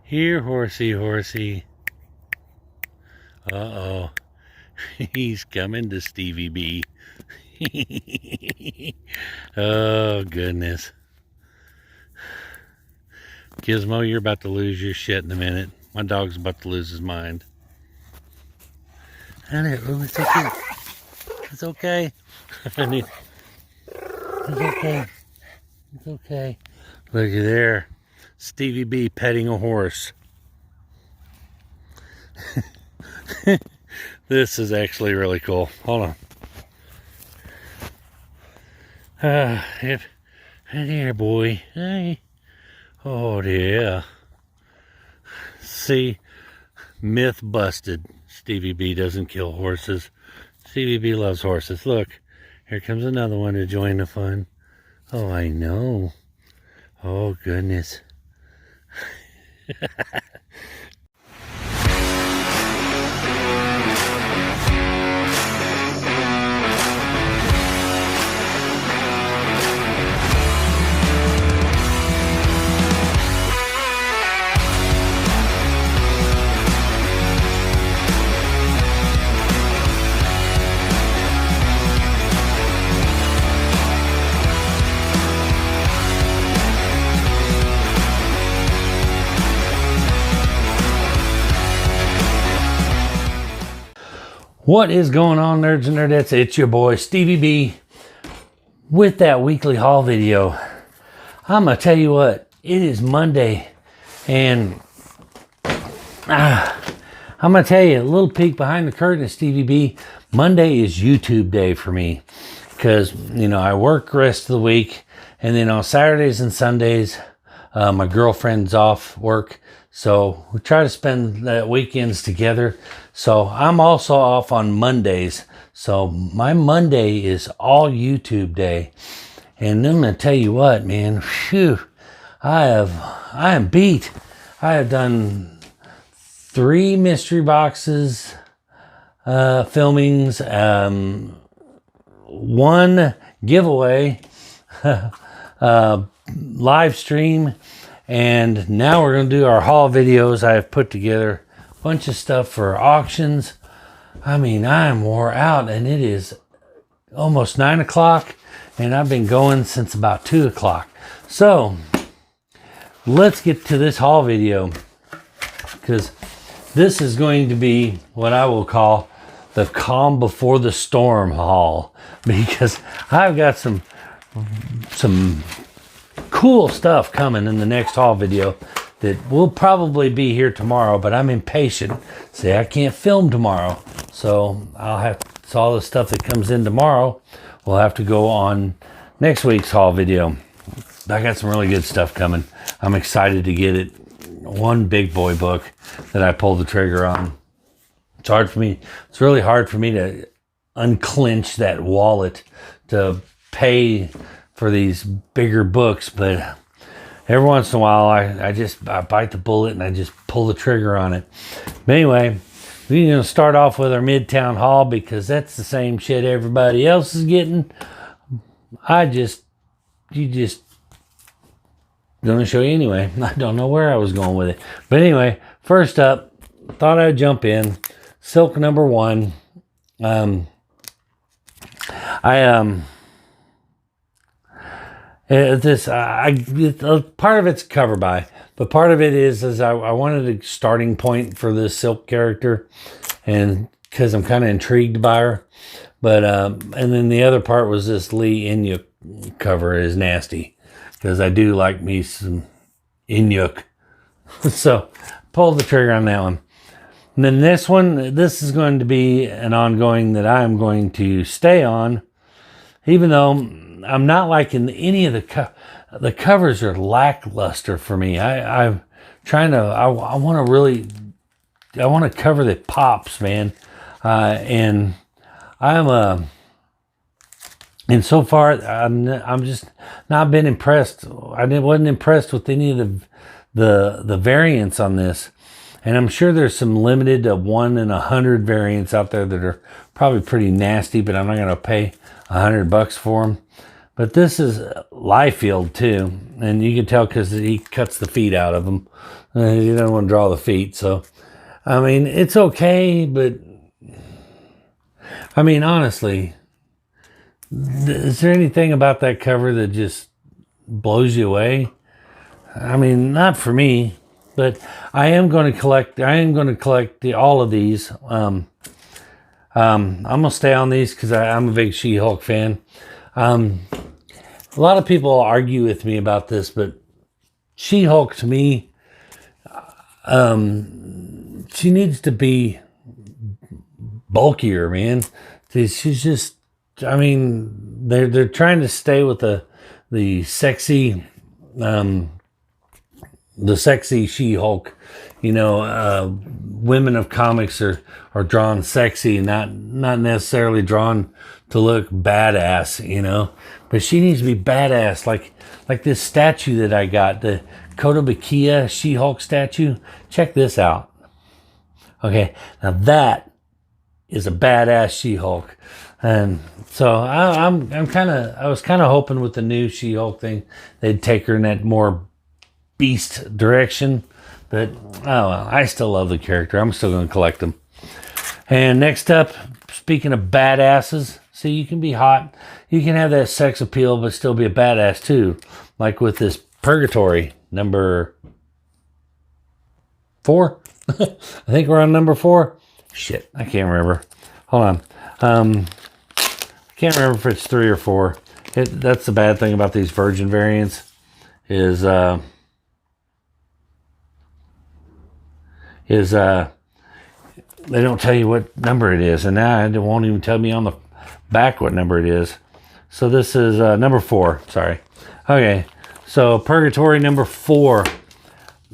Here, horsey, horsey. Uh-oh. He's coming to Stevie B. Oh, goodness. Gizmo, you're about to lose your shit in a minute. My dog's about to lose his mind. It's okay. It's okay. It's okay. It's okay. Look at there. Stevie B petting a horse. This is actually really cool. Hold on. Hey there, boy. Hey. Oh, yeah. See? Myth busted. Stevie B doesn't kill horses. Stevie B loves horses. Look, here comes another one to join the fun. Oh, I know. Oh, goodness. What is going on, nerds and nerdettes? It's your boy Stevie B with that weekly haul video. I'm gonna tell you what, it is Monday, and I'm gonna tell you a little peek behind the curtain of Stevie B. Monday is YouTube day for me because I work the rest of the week, and then on Saturdays and Sundays my girlfriend's off work, so we try to spend the weekends together. So I'm also off on Mondays. So my Monday is all YouTube day. And I'm going to tell you what, man, phew, I am beat. I have done 3 mystery boxes, filmings, 1 giveaway, live stream, and now we're going to do our haul videos. I have put together a bunch of stuff for auctions. I mean, I am wore out, and it is almost 9 o'clock, and I've been going since about 2 o'clock. So let's get to this haul video, because this is going to be what I will call the calm before the storm haul, because I've got some cool stuff coming in the next haul video that will probably be here tomorrow, but I'm impatient. See, I can't film tomorrow, so all the stuff that comes in tomorrow will have to go on next week's haul video. I got some really good stuff coming. I'm excited to get it. One big boy book that I pulled the trigger on. It's really hard for me to unclench that wallet to pay for these bigger books, but every once in a while I bite the bullet and I just pull the trigger on it. But anyway, we're going to start off with our Midtown haul because that's the same shit everybody else is getting. You just going to show you anyway. I don't know where I was going with it. But anyway, first up, thought I'd jump in. Silk number 1. Part of it's cover by, but part of it is I wanted a starting point for this Silk character, and because I'm kind of intrigued by her. But and then the other part was this Lee Inyuk cover is nasty, because I do like me some Inyuk. So pulled the trigger on that one. And then this is going to be an ongoing that I'm going to stay on, even though I'm not liking any of the covers are lackluster for me. I want to cover that pops, man. And so far I'm just not been impressed. Wasn't impressed with any of the variants on this. And I'm sure there's some limited to 1 in 100 variants out there that are probably pretty nasty, but I'm not going to pay $100 for them. But this is Liefeld too, and you can tell because he cuts the feet out of them. He doesn't want to draw the feet, so I mean it's okay, but I mean honestly, is there anything about that cover that just blows you away? I mean, not for me, but I am going to collect. I am going to collect all of these. I'm gonna stay on these because I'm a big She-Hulk fan. A lot of people argue with me about this, but She-Hulk to me, she needs to be bulkier, man. She's just, I mean, they're trying to stay with the sexy, the sexy She-Hulk. You know, women of comics are drawn sexy, not necessarily drawn to look badass, you know. But she needs to be badass, like this statue that I got, the Bakia She-Hulk statue. Check this out. Okay, now that is a badass She-Hulk, and so I was kind of hoping with the new She-Hulk thing they'd take her in that more beast direction. But oh well, I still love the character. I'm still going to collect them. And next up, speaking of badasses, see, you can be hot, you can have that sex appeal, but still be a badass too. Like with this Purgatory number 4. I think we're on number 4. Shit, I can't remember. Hold on. I can't remember if it's 3 or 4. That's the bad thing about these Virgin variants is they don't tell you what number it is, and now it won't even tell me on the back what number it is. So this is number 4. Sorry. Okay, so Purgatory number 4.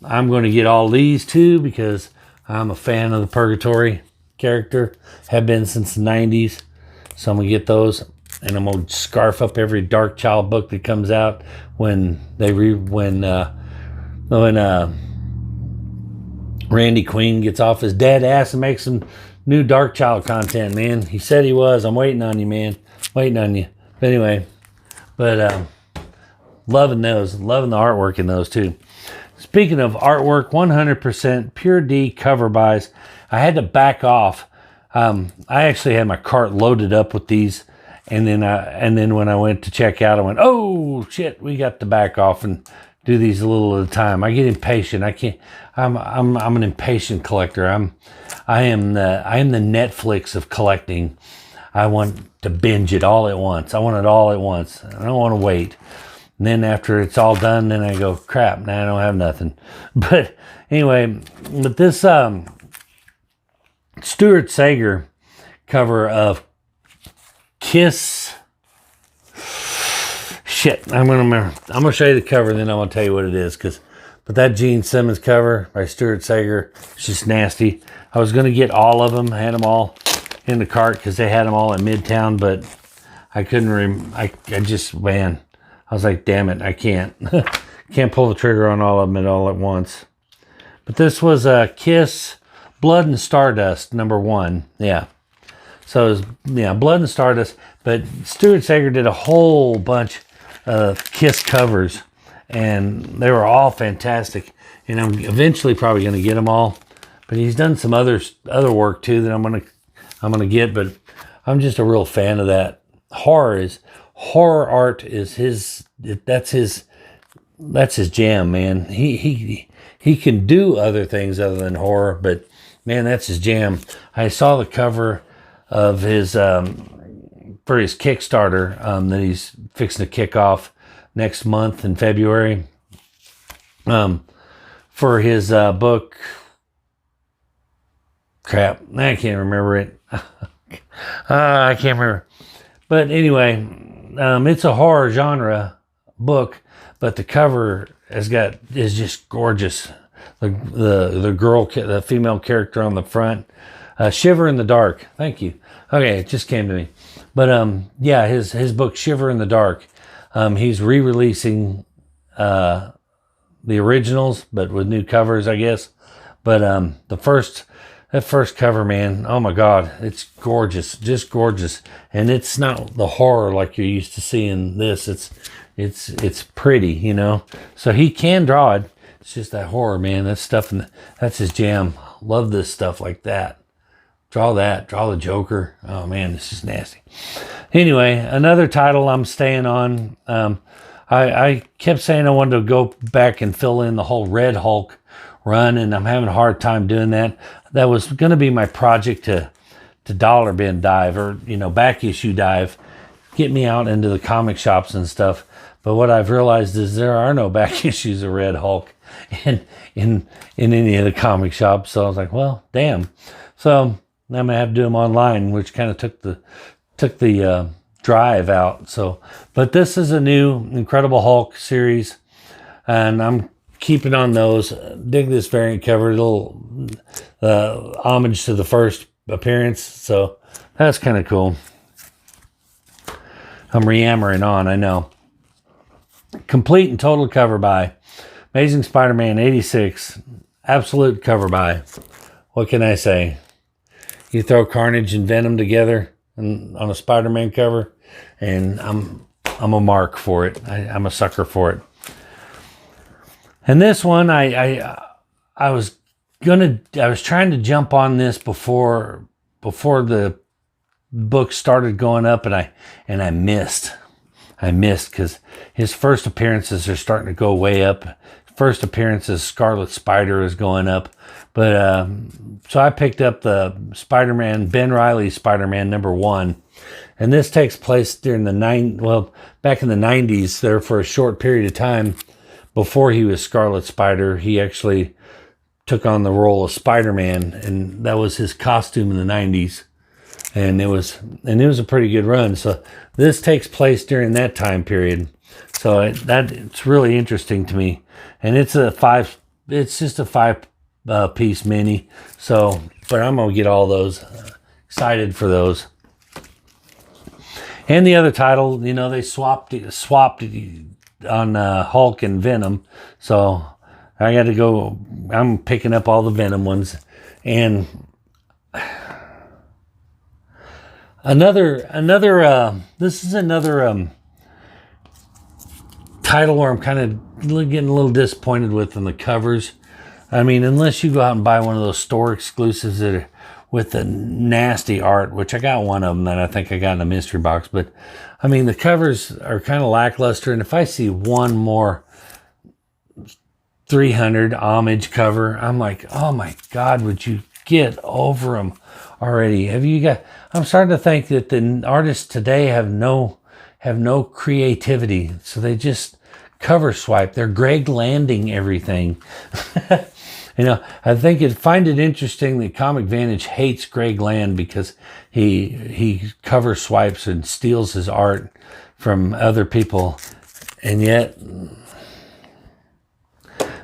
I'm going to get all these too because I'm a fan of the Purgatory character. Have been since the 90s. So I'm going to get those, and I'm going to scarf up every Dark Child book that comes out when Randy Queen gets off his dead ass and makes some new Dark Child content, man. He said he was. I'm waiting on you, man. Waiting on you. But anyway, loving those. Loving the artwork in those too. Speaking of artwork, 100% Pure D cover buys. I had to back off. I actually had my cart loaded up with these, and then when I went to check out, I went, oh shit, we got to back off and do these a little at a time. I get impatient. I can't. I'm an impatient collector. I am the Netflix of collecting. I want to binge it all at once. I want it all at once. I don't want to wait. And then after it's all done, then I go, crap, now I don't have nothing. But anyway, with this Stuart Sager cover of Kiss. Shit, I'm gonna show you the cover, and then I'm gonna tell you what it is. But that Gene Simmons cover by Stuart Sager, it's just nasty. I was gonna get all of them, I had them all in the cart because they had them all at Midtown, but I couldn't. I just, man, I was like, damn it, I can't. Can't pull the trigger on all of them all at once. But this was Kiss, Blood and Stardust, number 1. Yeah. So it was, yeah, Blood and Stardust. But Stuart Sager did a whole bunch of Kiss covers, and they were all fantastic. And I'm eventually probably going to get them all. But he's done some other work too that I'm gonna get. But I'm just a real fan of that. Horror art is his. That's his jam, man. He can do other things other than horror, but man, that's his jam. I saw the cover of his for his Kickstarter that he's fixing to kick off next month in February. For his book, crap, I can't remember it. I can't remember. But anyway, it's a horror genre book, but the cover is just gorgeous. The female character on the front, Shiver in the Dark. Thank you. Okay, it just came to me. But yeah, his book Shiver in the Dark. He's re-releasing the originals, but with new covers, I guess. But the first that first cover, man, oh my God, it's gorgeous, just gorgeous. And it's not the horror like you're used to seeing this. It's pretty, you know. So he can draw it. It's just that horror, man. That stuff, that's his jam. Love this stuff like that. Draw that. Draw the Joker. Oh man, this is nasty. Anyway, another title I'm staying on. I kept saying I wanted to go back and fill in the whole Red Hulk run, and I'm having a hard time doing that. That was going to be my project to dollar bin dive, or back issue dive, get me out into the comic shops and stuff. But what I've realized is there are no back issues of Red Hulk in any of the comic shops. So I was like, well, damn. So I'm gonna have to do them online, which kind of took the drive out. So, but this is a new Incredible Hulk series, and I'm keeping on those. Dig this variant cover, a little homage to the first appearance. So that's kind of cool. I'm re-hammering on, I know. Complete and total cover by Amazing Spider-Man 86. Absolute cover by. What can I say? You throw Carnage and Venom together on a Spider-Man cover, and I'm a mark for it. I'm a sucker for it. And this one, I was trying to jump on this before the book started going up, and I missed. I missed because his first appearances are starting to go way up. First appearances, Scarlet Spider is going up. But so I picked up the Spider-Man, Ben Reilly Spider-Man #1. And this takes place during back in the 90s, there for a short period of time before he was Scarlet Spider. He actually took on the role of Spider-Man, and that was his costume in the 90s. And it was a pretty good run. So this takes place during that time period. So it's really interesting to me. And it's just a 5-piece mini. So, but I'm gonna get all those. Excited for those. And the other title, they swapped on Hulk and Venom. So I got to go. I'm picking up all the Venom ones, and this is another title where I'm kind of getting a little disappointed with on the covers. I mean, unless you go out and buy one of those store exclusives that are with the nasty art, which I got one of them that I think I got in a mystery box. But I mean, the covers are kind of lackluster, and if I see one more 300 homage cover, I'm like, oh my God, would you get over them already? I'm starting to think that the artists today have no creativity, so they just cover swipe. They're Greg Landing everything. I find it interesting that Comic Vantage hates Greg Land because he cover swipes and steals his art from other people, and yet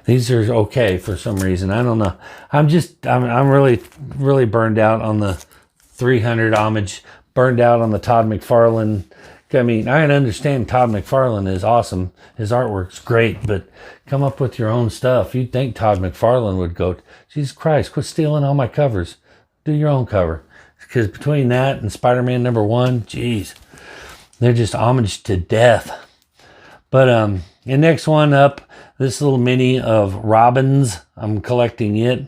these are okay for some reason. I don't know. I'm really, really burned out on the 300 homage, burned out on the Todd McFarlane. I mean, I understand Todd McFarlane is awesome. His artwork's great, but come up with your own stuff. You'd think Todd McFarlane would go, Jesus Christ, quit stealing all my covers. Do your own cover. Because between that and Spider-Man #1, geez, they're just homage to death. But the next one up, this little mini of Robins. I'm collecting it.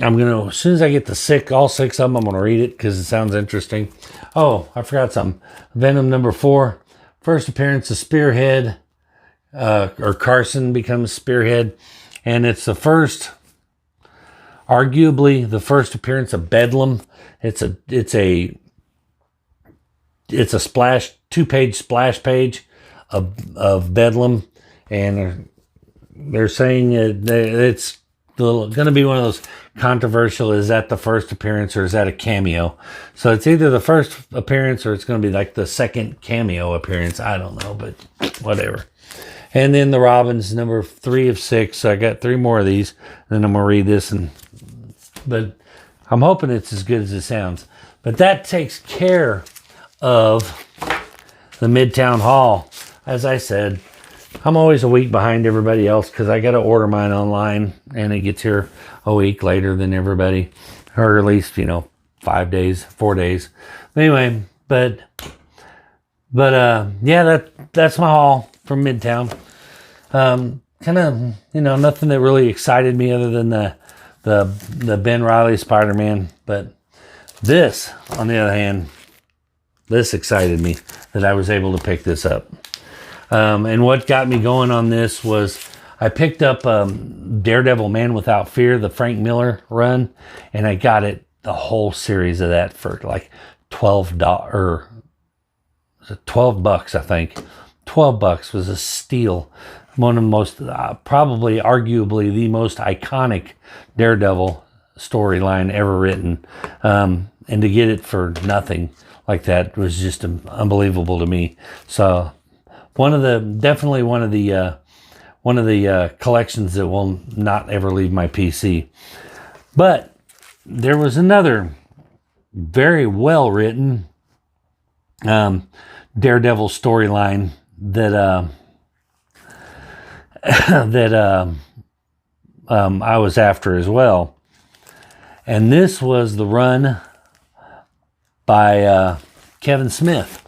As soon as I get all 6 of them, I'm going to read it because it sounds interesting. Oh, I forgot something. Venom #4. First appearance of Spearhead, or Carson becomes Spearhead. And it's arguably the first appearance of Bedlam. It's a 2-page splash page of Bedlam. And they're saying it's going to be one of those controversial, is that the first appearance or is that a cameo? So it's either the first appearance or it's going to be like the second cameo appearance. I don't know, but whatever. And then the Robins, #3 of 6. So I got 3 more of these. Then I'm going to read this. But I'm hoping it's as good as it sounds. But that takes care of the Midtown haul. As I said, I'm always a week behind everybody else because I got to order mine online and it gets here a week later than everybody, or at least 5 days, 4 days. Anyway, but yeah, that's my haul from Midtown. Kind of nothing that really excited me other than the Ben Reilly Spiderman, but this, on the other hand, this excited me that I was able to pick this up. And what got me going on this was I picked up Daredevil Man Without Fear, the Frank Miller run, and I got it, the whole series of that for like $12, or was it $12, I think. $12 was a steal. One of the most, probably arguably the most iconic Daredevil storyline ever written. And to get it for nothing like that was just unbelievable to me. So definitely one of the collections that will not ever leave my PC. But there was another very well written Daredevil storyline that I was after as well, and this was the run by Kevin Smith.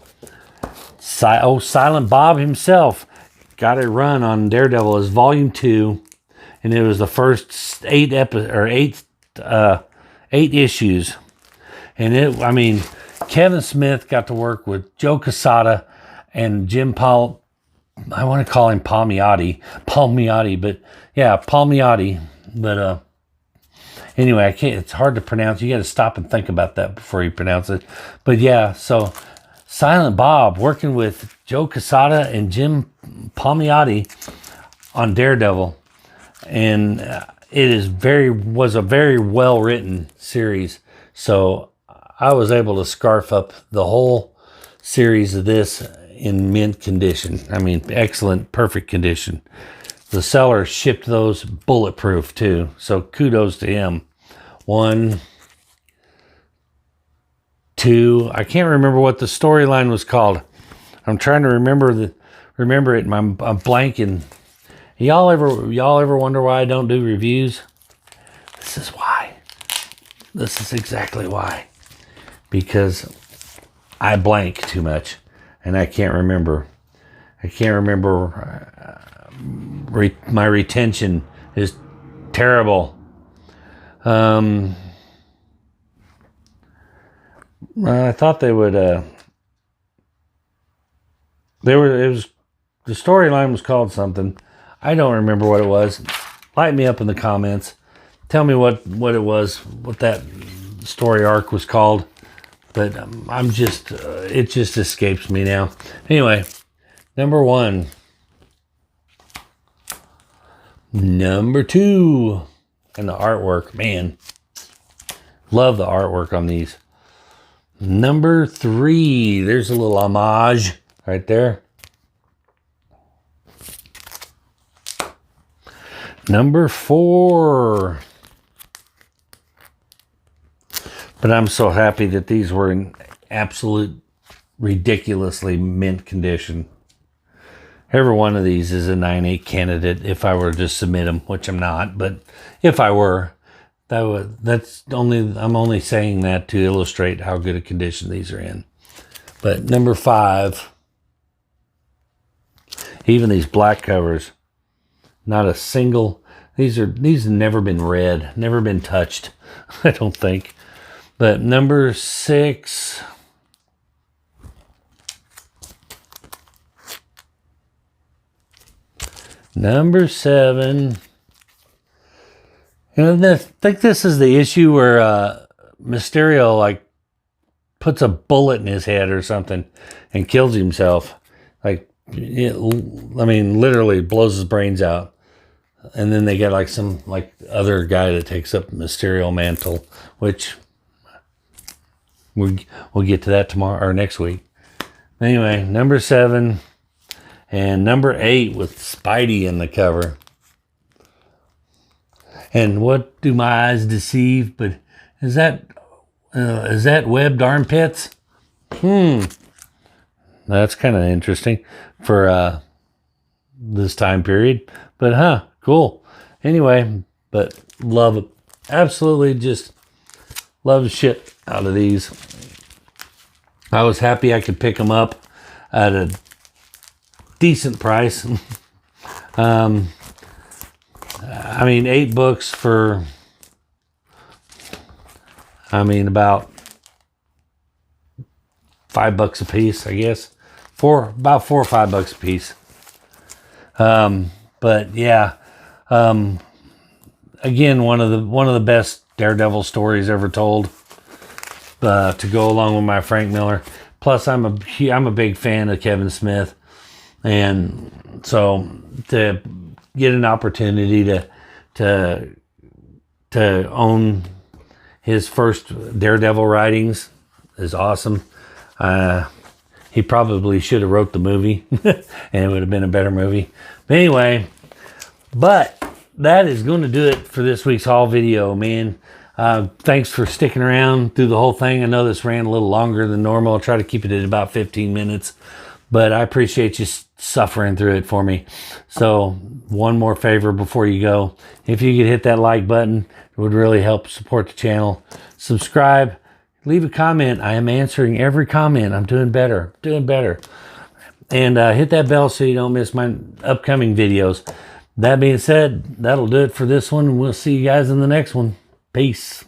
Silent Bob himself got a run on Daredevil as Volume 2, and it was the first 8 issues. And Kevin Smith got to work with Joe Quesada and Jim Paul. I want to call him Palmiotti, but yeah, Palmiotti. But anyway, I can't. It's hard to pronounce. You got to stop and think about that before you pronounce it. But yeah, so Silent Bob working with Joe Quesada and Jim Palmiotti on Daredevil, and was a very well written series. So I was able to scarf up the whole series of this in mint condition. Excellent, perfect condition. The seller shipped those bulletproof too, so kudos to him. 1, 2, I can't remember what the storyline was called. I'm trying to remember it, and I'm blanking. Y'all ever wonder why I don't do reviews? This is why. This is exactly why. Because I blank too much, and I can't remember. My retention is terrible. I thought they would. The storyline was called something. I don't remember what it was. Light me up in the comments. Tell me what it was, what that story arc was called. But it just escapes me now. Anyway, number 1. Number 2. And the artwork, man. Love the artwork on these. Number 3. There's a little homage right there. Number 4. But I'm so happy that these were in absolute ridiculously mint condition. Every one of these is a 9.8 candidate if I were to just submit them, which I'm not. But if I were, I'm only saying that to illustrate how good a condition these are in. But number 5, even these black covers, not a single. These have never been read, never been touched, I don't think. But number 6, number 7, and I think this is the issue where Mysterio puts a bullet in his head or something and kills himself. Literally blows his brains out. And then they get some other guy that takes up Mysterio mantle, which we'll get to that tomorrow or next week. Anyway, number 7 and number 8 with Spidey in the cover. And what do my eyes deceive? But is that webbed armpits? That's kind of interesting for this time period. But cool. Anyway, but love it. Absolutely just love the shit out of these. I was happy I could pick them up at a decent price. I mean, 8 books for, about $5 a piece, I guess. About $4 or $5 a piece. But yeah, again, one of the best Daredevil stories ever told. To go along with my Frank Miller. Plus, I'm a big fan of Kevin Smith, and so to get an opportunity to own his first Daredevil writings is awesome. He probably should have wrote the movie, and it would have been a better movie. But anyway, that is going to do it for this week's haul video, man. Thanks for sticking around through the whole thing. I know this ran a little longer than normal. I'll try to keep it at about 15 minutes, but I appreciate you suffering through it for me. So one more favor before you go. If you could hit that like button, it would really help support the channel. Subscribe, leave a comment. I am answering every comment. I'm doing better. And hit that bell so you don't miss my upcoming videos. That being said, that'll do it for this one. We'll see you guys in the next one. Peace.